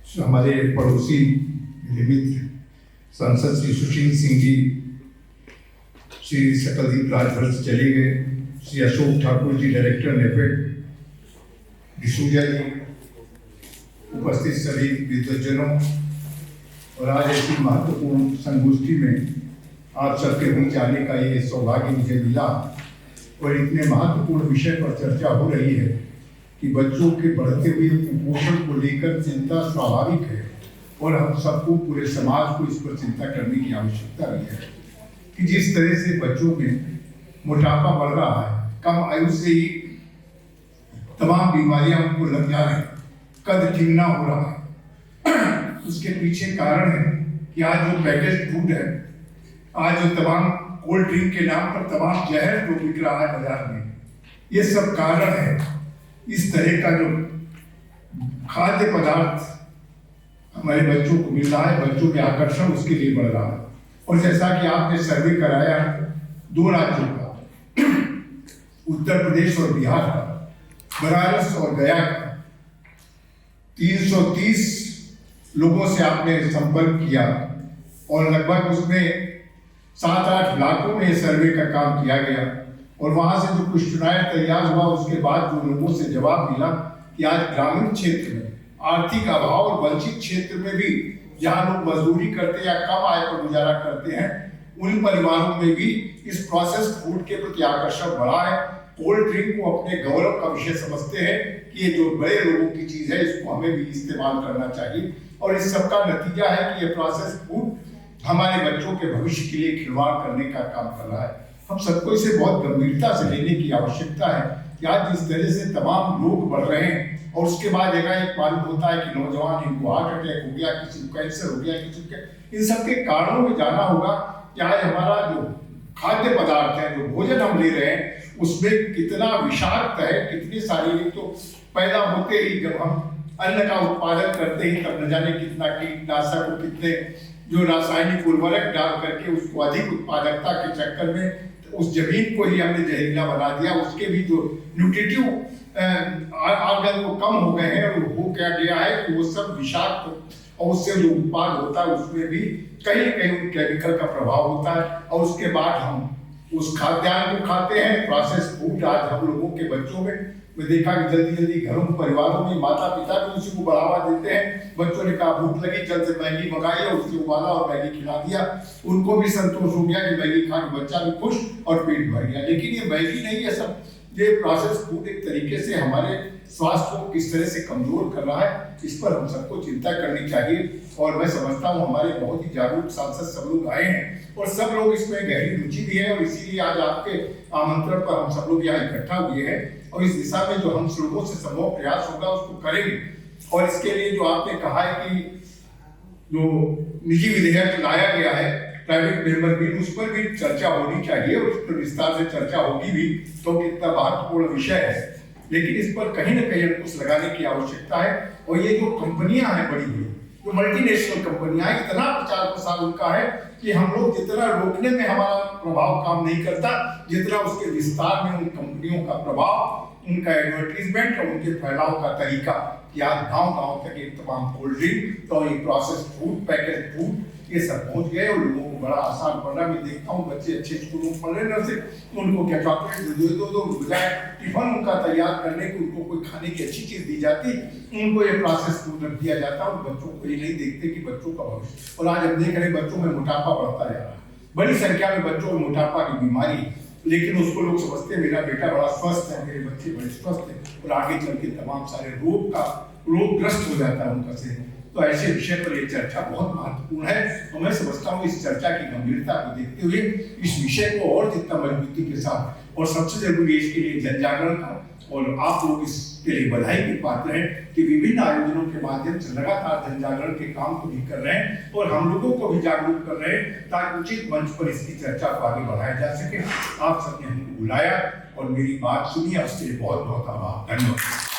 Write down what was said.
हमारे पड़ोसी मेरे मित्र सांसद श्री सुशील सिंह जी, श्री सकलदीप राजभर से चले गए, श्री अशोक ठाकुर जी डायरेक्टर नेफेड, डिसूजा जी, उपस्थित सभी विद्वजनों, और आज ऐसी महत्वपूर्ण संगोष्ठी में आप सबके बीच आने का ये सौभाग्य मुझे मिला और इतने महत्वपूर्ण विषय पर चर्चा हो रही है कि बच्चों के बढ़ते हुए कुपोषण को लेकर चिंता स्वाभाविक है और हम सबको, पूरे समाज को इस पर चिंता करने की आवश्यकता भी है कि जिस तरह से बच्चों में मोटापा बढ़ रहा है, कम आयु से ही तमाम बीमारियां उनको लग जा रही, कद ढीलना हो रहा है, उसके पीछे कारण है कि आज जो पैकेज फूड है, आज जो तमाम कोल्ड ड्रिंक के नाम पर तमाम जहर जो बिक रहा है बाजार में, ये सब कारण है। इस तरह का जो खाद्य पदार्थ हमारे बच्चों को मिल रहा है, बच्चों में आकर्षण उसके लिए बढ़ रहा है। और जैसा कि आपने सर्वे कराया 2 राज्यों का, उत्तर प्रदेश और बिहार का, बनारस और गया का, 330 लोगों से आपने संपर्क किया और लगभग उसमें 7-8 लाखों में सर्वे का काम किया गया। और वहां से जो क्वेश्चनायर तैयार हुआ, उसके बाद जो लोगों से जवाब मिला कि आज ग्रामीण क्षेत्र में आर्थिक अभाव और वंचित क्षेत्र में भी जहां लोग मजदूरी करते या कम आय पर गुजारा करते हैं, उन परिवारों में भी इस प्रोसेस्ड फूड के प्रति आकर्षण बढ़ा है। कोल्ड ड्रिंक को अपने गौरव का विषय समझते हैं कि ये जो बड़े लोगों की चीज है, इसको हमें भी इस्तेमाल करना चाहिए। और इस सब का नतीजा है कि ये प्रोसेस्ड फूड हमारे बच्चों के भविष्य के लिए खिलवाड़ करने का काम कर रहा है। हम सबको इसे बहुत गंभीरता से लेने की आवश्यकता है कि आज जिस तरह से तमाम लोग बढ़ रहे हैं और उसके बाद एकाएक मालूम होता है कि नौजवान, इनको हार्ट अटैक हो गया, किसी को कैंसर हो गया, किसी को, इन सब के कारणों में जाना होगा कि आज हमारा जो खाद्य पदार्थ है, जो भोजन हम ले रहे हैं, उसमें कितना विषाक्त है, कितनी शारीरिक, तो पैदा होते ही जब हम अन्न का उत्पादन करते ही तब न जाने कितना कीटनाशक और कितने जो रासायनिक उर्वरक डाल करके उसको अधिक उत्पादकता के चक्कर में उस जमीन को ही हमने जहरीला बना दिया। उसके भी जो न्यूट्रिटिव ऑर्गन वो कम हो गए हैं और हो क्या गया है कि वो सब विषाक्त, और उससे जो उत्पाद होता है उसमें भी कहीं न कहीं उन केमिकल का प्रभाव होता है। और उसके बाद हम उस खाद्यान्न को खाते हैं, प्रोसेस फूड। आज हम लोगों के बच्चों में मैं देखा कि जल्दी जल्दी घरों परिवारों में माता पिता भी उसी को बढ़ावा देते हैं। बच्चों ने कहा भूख लगी, चल से मैगी मंगाई और उसके उबाला और मैगी खिला दिया, उनको भी संतोष हो गया कि मैगी खा के बच्चा भी खुश और पेट भर गया। लेकिन ये मैगी नहीं है, सब ये प्रोसेस फूड एक तरीके से हमारे स्वास्थ्य को किस तरह से कमजोर कर रहा है, इस पर हम सबको चिंता करनी चाहिए। और मैं समझता हूँ हमारे बहुत ही जागरूक सांसद सब लोग आए हैं और सब लोग इसमें गहरी रुचि भी है, और इसीलिए आज आपके आमंत्रण पर हम सब लोग यहाँ इकट्ठा हुए हैं और इस दिशा में जो हम लोगों से संभव प्रयास होगा उसको करेंगे। और इसके लिए जो आपने कहा है कि जो निजी विधेयक लाया गया है, प्राइवेट मेंबर बिल, उस पर भी चर्चा होनी चाहिए और उस पर विस्तार से चर्चा होगी भी, तो कितना महत्वपूर्ण विषय है। लेकिन इस पर कहीं ना कहीं अंकुश लगाने की आवश्यकता है। और ये जो कंपनियां हैं बड़ी बड़ी, जो मल्टीनेशनल कंपनियां, इतना प्रचार प्रसार उनका है कि हम लोग जितना रोकने में हमारा प्रभाव काम नहीं करता, जितना उसके विस्तार में उन कंपनियों का प्रभाव, उनका एडवर्टीजमेंट और उनके फैलाव का तरीका, कि आज गाँव गाँव तक एक तमाम कोल्ड ड्रिंक तो ये प्रोसेस फूड, पैकेज फूड, ये सब पहुंच गए और लोगों को बड़ा आसान पड़ रहा है। मैं देखता हूँ बच्चे अच्छे स्कूलों में पढ़ रहे हैं, तो उनको क्या चॉकलेट दो बजाय टिफिन उनका तैयार करने की उनको कोई खाने की अच्छी चीज दी जाती, उनको ये प्रोसेस फूड रख दिया जाता और बच्चों को ये नहीं देखते कि बच्चों का भविष्य। और आज हम देख रहे हैं बच्चों में मोटापा बढ़ता जा रहा है, बड़ी संख्या में बच्चों में मोटापा की बीमारी, लेकिन उसको लोग समझते हैं मेरा बेटा बड़ा स्वस्थ है, मेरे बच्चे बड़े स्वस्थ हैं, और आगे चल के तमाम सारे रोगग्रस्त हो जाता है उनका सेहत। तो ऐसे विषय पर यह चर्चा बहुत महत्वपूर्ण है। तो मैं समझता हूँ इस चर्चा की गंभीरता को देखते हुए इस विषय को और जितना मजबूती के साथ, और सबसे जरूरी इसके लिए जन जागरण का, और आप लोग इसके लिए बधाई के पात्र हैं कि विभिन्न आयोजनों के माध्यम से लगातार जन जागरण के काम को भी कर रहे हैं और हम लोगों को भी जागरूक कर रहे हैं, ताकि उचित मंच पर इसकी चर्चा को आगे बढ़ाया जा सके। आप सबने हमको बुलाया और मेरी बात सुनी, उसके लिए बहुत बहुत आभार, धन्यवाद।